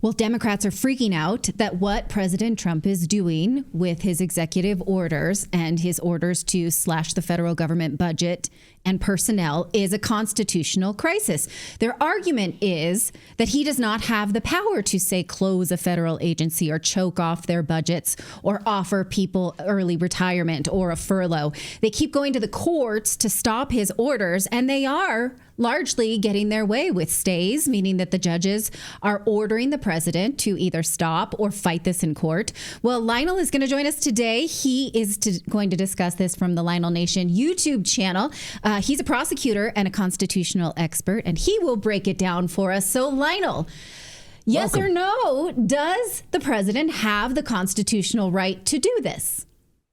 Well, Democrats are freaking out that what President Trump is doing with his executive orders and his orders to slash the federal government budget and personnel is a constitutional crisis. Their argument is that he does not have the power to, say, close a federal agency or choke off their budgets or offer people early retirement or a furlough. They keep going to the courts to stop his orders, and they are largely getting their way with stays, meaning that the judges are ordering the president to either stop or fight this in court. Well, Lionel is going to join us today. He is going to discuss this from the Lionel Nation YouTube channel. He's a prosecutor and a constitutional expert, and he will break it down for us. So, Lionel, yes Welcome. or no, does the president have the constitutional right to do this?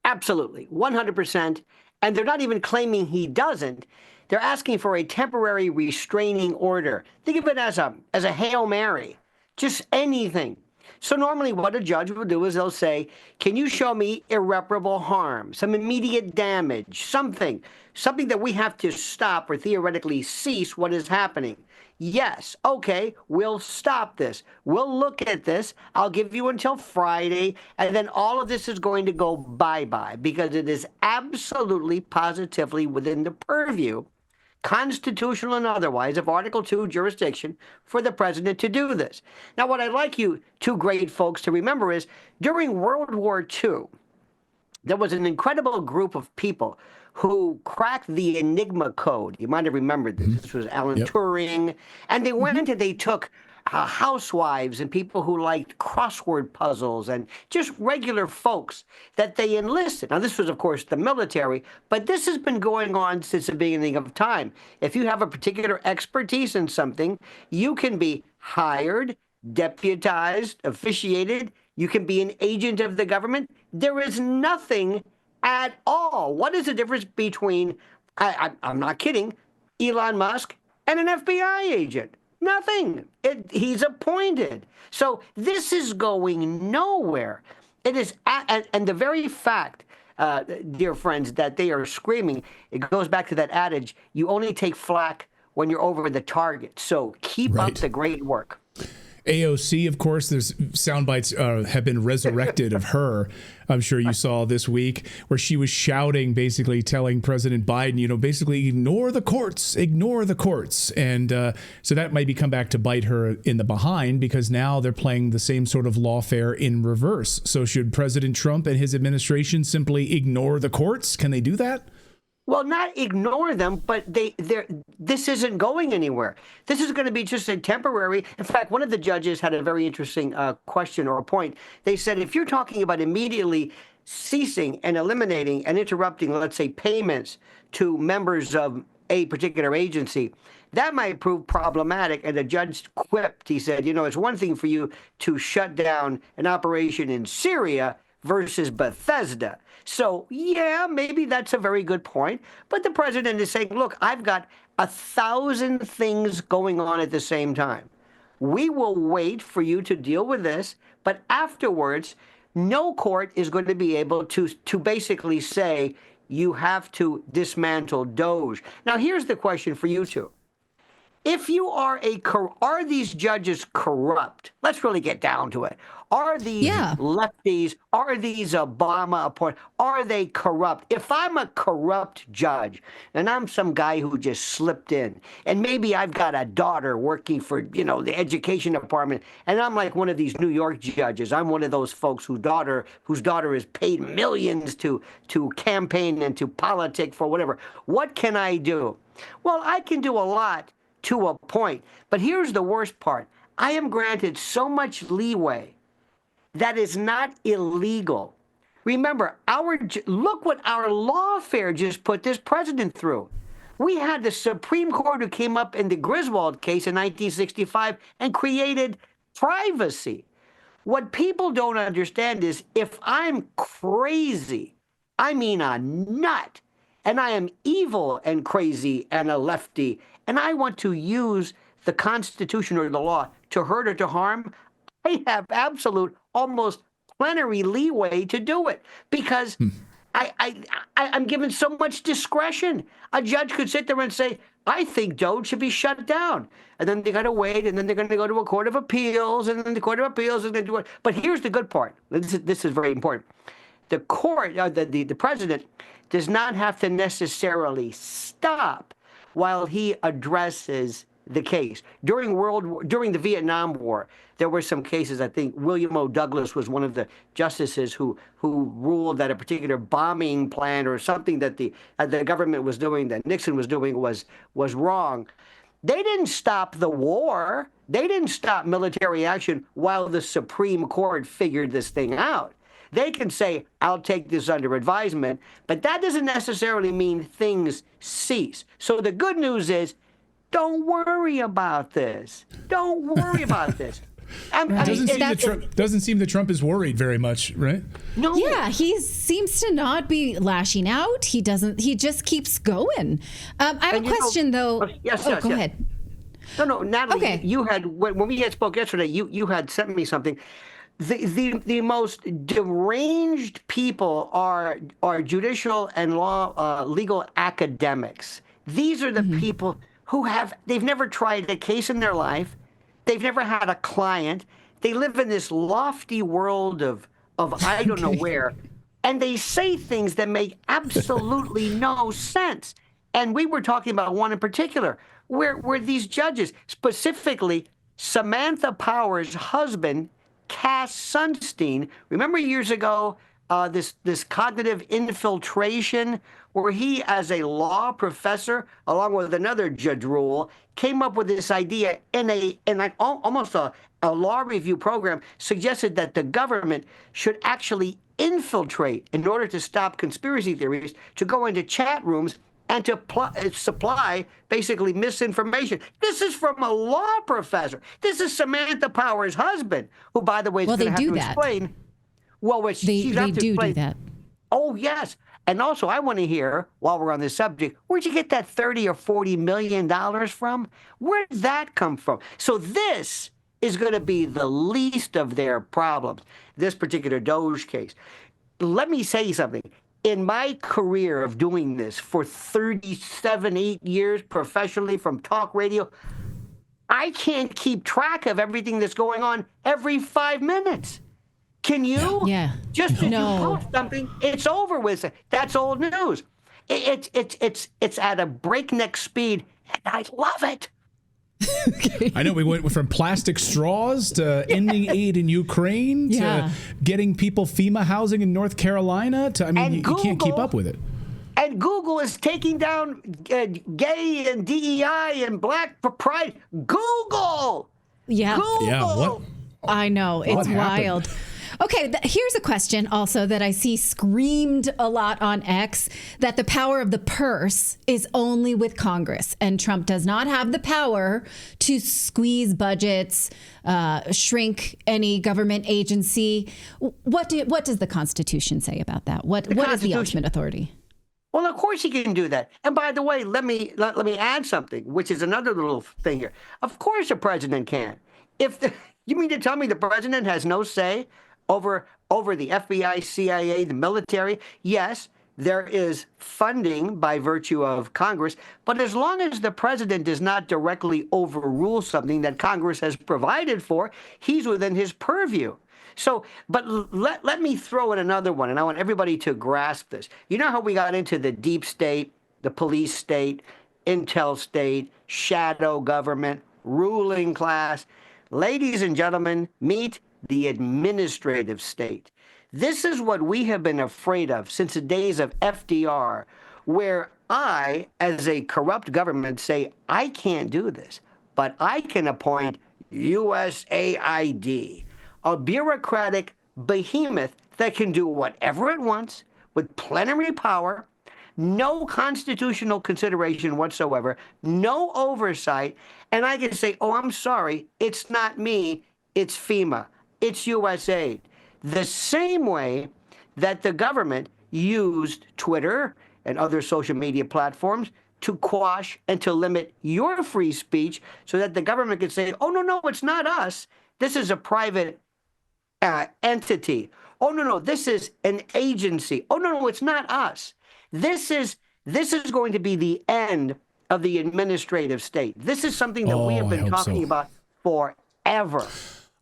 Absolutely, 100%. And they're not even claiming he doesn't. They're asking for a temporary restraining order. Think of it as a Hail Mary, just anything. So normally what a judge will do is they'll say, can you show me irreparable harm, some immediate damage, something that we have to stop or theoretically cease what is happening? Yes, okay, we'll stop this. We'll look at this. I'll give you until Friday, and then all of this is going to go bye-bye because it is absolutely, positively within the purview, constitutional and otherwise, of Article 2 jurisdiction for the president to do this. Now, what I'd like you two great folks to remember is during World War II, there was an incredible group of people who cracked the Enigma code. You might have remembered this. This was Alan Turing. And they went and they took housewives and people who liked crossword puzzles and just regular folks that they enlisted. Now, this was, of course, the military, but this has been going on since the beginning of time. If you have a particular expertise in something, you can be hired, deputized, officiated. You can be an agent of the government. There is nothing at all. What is the difference between, I'm not kidding, Elon Musk and an FBI agent? Nothing. He's appointed. So this is going nowhere. It is, and the very fact, dear friends, that they are screaming, it goes back to that adage, you only take flack when you're over the target. So keep up the great work. AOC, of course, there's sound bites have been resurrected of her. I'm sure you saw this week where she was shouting, basically telling President Biden, basically ignore the courts. And so that might come back to bite her in the behind because now they're playing the same sort of lawfare in reverse. So should President Trump and his administration simply ignore the courts? Can they do that? Well, not ignore them, but this isn't going anywhere. This is going to be just a temporary. In fact, one of the judges had a very interesting question or a point. They said, if you're talking about immediately ceasing and eliminating and interrupting, let's say, payments to members of a particular agency, that might prove problematic. And the judge quipped. He said, it's one thing for you to shut down an operation in Syria versus Bethesda. So, yeah, maybe that's a very good point. But the president is saying, look, I've got 1,000 things going on at the same time. We will wait for you to deal with this. But afterwards, no court is going to be able to basically say you have to dismantle DOJ. Now, here's the question for you two. If you are are these judges corrupt? Let's really get down to it. Are these lefties, are these Obama appointed, are they corrupt? If I'm a corrupt judge and I'm some guy who just slipped in and maybe I've got a daughter working for, the education department and I'm like one of these New York judges, I'm one of those folks whose daughter is paid millions to campaign and to politic for whatever. What can I do? Well, I can do a lot to a point. But here's the worst part. I am granted so much leeway that is not illegal. Remember, look what our lawfare just put this president through. We had the Supreme Court who came up in the Griswold case in 1965 and created privacy. What people don't understand is if I'm crazy, I mean a nut, and I am evil and crazy and a lefty, and I want to use the Constitution or the law to hurt or to harm, I have absolute, almost plenary leeway to do it because I'm given so much discretion. A judge could sit there and say, I think Doge should be shut down. And then they got to wait, and then they're going to go to a court of appeals, and then the court of appeals is going to do it. But here's the good part. This is very important. The court, the president, does not have to necessarily stop while he addresses the case. During the Vietnam War, there were some cases. I think William O. Douglas was one of the justices who ruled that a particular bombing plan or something that the government was doing, that Nixon was doing, was wrong. They didn't stop the war. They didn't stop military action while the Supreme Court figured this thing out. They can say, I'll take this under advisement, but that doesn't necessarily mean things cease. So the good news is, don't worry about this. Don't worry about this. Doesn't seem that Trump is worried very much, right? No. Yeah, he seems to not be lashing out. He doesn't. He just keeps going. I have a question, though. Yes, go ahead. No, Natali. Okay. You had when we had spoke yesterday. You had sent me something. The most deranged people are judicial and legal academics. These are the people who they've never tried a case in their life. They've never had a client. They live in this lofty world of I don't know where, and they say things that make absolutely no sense. And we were talking about one in particular, where these judges, specifically Samantha Power's husband, Cass Sunstein, remember years ago, this cognitive infiltration, where he, as a law professor, along with another Judge Rule, came up with this idea in almost a law review program, suggested that the government should actually infiltrate in order to stop conspiracy theories, to go into chat rooms and to supply basically misinformation. This is from a law professor. This is Samantha Power's husband, who, by the way, is going to have to explain. Well, they do that. Oh, yes. And also, I want to hear, while we're on this subject, where'd you get that $30 or $40 million from? Where did that come from? So this is going to be the least of their problems, this particular Doge case. Let me say something. In my career of doing this for 8 years professionally from talk radio, I can't keep track of everything that's going on every 5 minutes. Can you? Yeah. Just as you post something, it's over with. That's old news. It's at a breakneck speed, and I love it. I know we went from plastic straws to ending aid in Ukraine to getting people FEMA housing in North Carolina to, you can't keep up with it. And Google is taking down gay and DEI and black pride. Google! Yeah. Google! Yeah, what? I know. It's wild. Okay, here's a question also that I see screamed a lot on X, that the power of the purse is only with Congress, and Trump does not have the power to squeeze budgets, shrink any government agency. What does the Constitution say about that? What is the ultimate authority? Well, of course he can do that. And by the way, let me add something, which is another little thing here. Of course the president can. You mean to tell me the president has no say over the FBI, CIA, the military? Yes, there is funding by virtue of Congress, but as long as the president does not directly overrule something that Congress has provided for, he's within his purview. So, but let me throw in another one, and I want everybody to grasp this. You know how we got into the deep state, the police state, intel state, shadow government, ruling class? Ladies and gentlemen, meet the administrative state. This is what we have been afraid of since the days of FDR, where I, as a corrupt government, say, I can't do this, but I can appoint USAID, a bureaucratic behemoth that can do whatever it wants with plenary power, no constitutional consideration whatsoever, no oversight, and I can say, oh, I'm sorry, it's not me, it's FEMA, it's USAID. The same way that the government used Twitter and other social media platforms to quash and to limit your free speech so that the government could say, oh, no, it's not us. This is a private entity. Oh, no, this is an agency. Oh, no, it's not us. This is going to be the end of the administrative state. This is something that we have been talking about forever.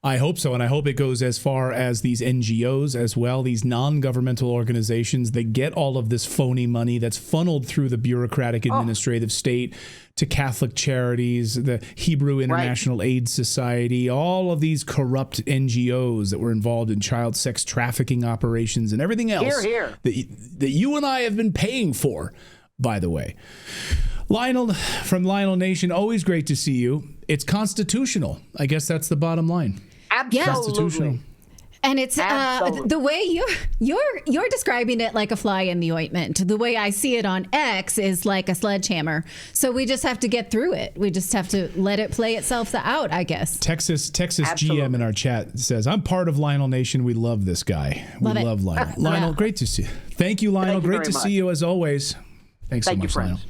I hope so, and I hope it goes as far as these NGOs as well, these non-governmental organizations that get all of this phony money that's funneled through the bureaucratic administrative state to Catholic charities, the Hebrew International Aid Society, all of these corrupt NGOs that were involved in child sex trafficking operations and everything else that you and I have been paying for, by the way. Lionel from Lionel Nation, always great to see you. It's constitutional. I guess that's the bottom line. Absolutely. Constitutional. And it's the way you're describing it like a fly in the ointment. The way I see it on X is like a sledgehammer. So we just have to get through it. We just have to let it play itself out, I guess. Texas GM in our chat says, I'm part of Lionel Nation. We love this guy. We love Lionel. Lionel, great to see you. Thank you, Lionel. Great to see you as always. Thanks so much, Lionel.